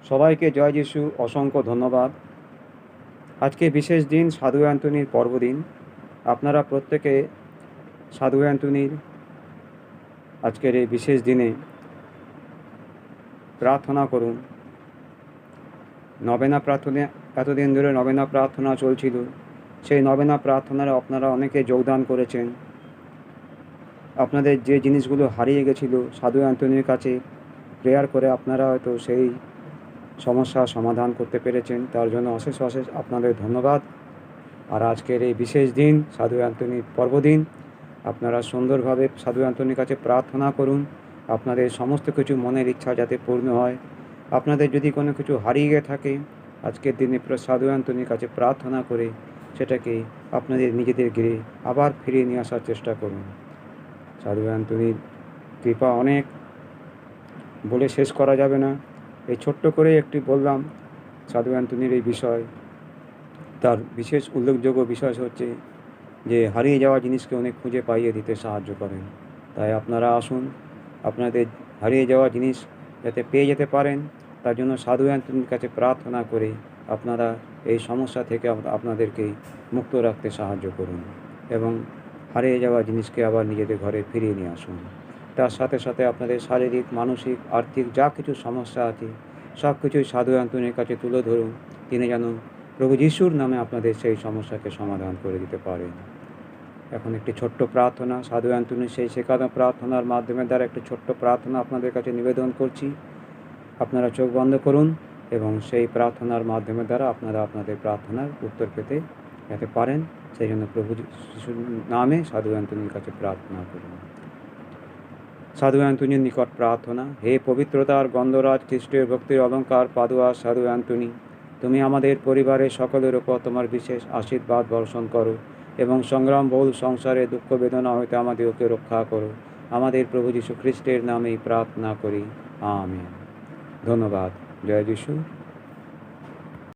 সবাইকে জয় যিশু, অসংখ্য ধন্যবাদ। আজকে বিশেষ দিন, সাধু অ্যান্টনির পর্বদিন। আপনারা প্রত্যেকে সাধু অ্যান্টনির আজকের এই বিশেষ দিনে প্রার্থনা করুন। নবেনা প্রার্থনা, এতদিন ধরে নবেনা প্রার্থনা চলছিল। সেই নবেনা প্রার্থনায় আপনারা অনেকে যোগদান করেছেন। আপনাদের যে জিনিসগুলো হারিয়ে গেছিল, সাধু অ্যান্টনির কাছে প্রেয়ার করে আপনারা হয়তো সেই সমস্যার সমাধান করতে পেরেছেন। তার জন্য অশেষ অশেষ আপনাদের ধন্যবাদ। আর আজকের এই বিশেষ দিন, সাধু অ্যান্টনির পর্বদিন, আপনারা সুন্দরভাবে সাধু অ্যান্টনির কাছে প্রার্থনা করুন। আপনাদের সমস্ত কিছু মনের ইচ্ছা যাতে পূর্ণ হয়। আপনাদের যদি কোনো কিছু হারিয়ে থাকে, আজকের দিনে সাধু অ্যান্টনির কাছে প্রার্থনা করে সেটাকে আপনাদের নিজেদের গৃহে আবার ফিরিয়ে নিয়ে আসার চেষ্টা করুন। সাধু অ্যান্টনির কৃপা অনেক, বলে শেষ করা যাবে না। এই ছোট্ট করে একটি বললাম সাধু অ্যান্টনির এই বিষয়। তার বিশেষ উল্লেখযোগ্য বিষয় হচ্ছে যে হারিয়ে যাওয়া জিনিসকে অনেক খুঁজে পাইয়ে দিতে সাহায্য করেন। তাই আপনারা আসুন, আপনাদের হারিয়ে যাওয়া জিনিস যাতে পেয়ে যেতে পারেন, তার জন্য সাধু অ্যান্টনির কাছে প্রার্থনা করে আপনারা এই সমস্যা থেকে আপনাদেরকে মুক্ত রাখতে সাহায্য করুন এবং হারিয়ে যাওয়া জিনিসকে আবার নিজেদের ঘরে ফিরিয়ে নিয়ে আসুন। তার সাথে সাথে আপনাদের শারীরিক, মানসিক, আর্থিক যা কিছু সমস্যা আছে সব কিছুই সাধু অ্যান্টনির কাছে তুলে ধরুন। তিনি যেন প্রভু যিশুর নামে আপনাদের সেই সমস্যাকে সমাধান করে দিতে পারেন। এখন একটি ছোট্ট প্রার্থনা, সাধু অ্যান্টনির সেই শেখানো প্রার্থনার মাধ্যমে দ্বারা একটি ছোট্ট প্রার্থনা আপনাদের কাছে নিবেদন করছি। আপনারা চোখ বন্ধ করুন এবং সেই প্রার্থনার মাধ্যমে দ্বারা আপনারা আপনাদের প্রার্থনার উত্তর পেতে যেতে পারেন। সেই জন্য প্রভু যিশুর নামে সাধু অ্যান্টনির কাছে প্রার্থনা করুন। সাধু অ্যান্টনির নিকট প্রার্থনা। হে পবিত্রতার গন্ধরাজ, খ্রিস্টের ভক্তির অলঙ্কার পাদুয়া সাধু অ্যান্টনি, তুমি আমাদের পরিবারের সকলের ওপর তোমার বিশেষ আশীর্বাদ বর্ষণ করো এবং সংগ্রামবহুল সংসারে দুঃখ বেদনা হইতে আমাদেরকে রক্ষা করো। আমাদের প্রভু যীশু খ্রিস্টের নামেই প্রার্থনা করি, আমেন। ধন্যবাদ। জয় যিশু।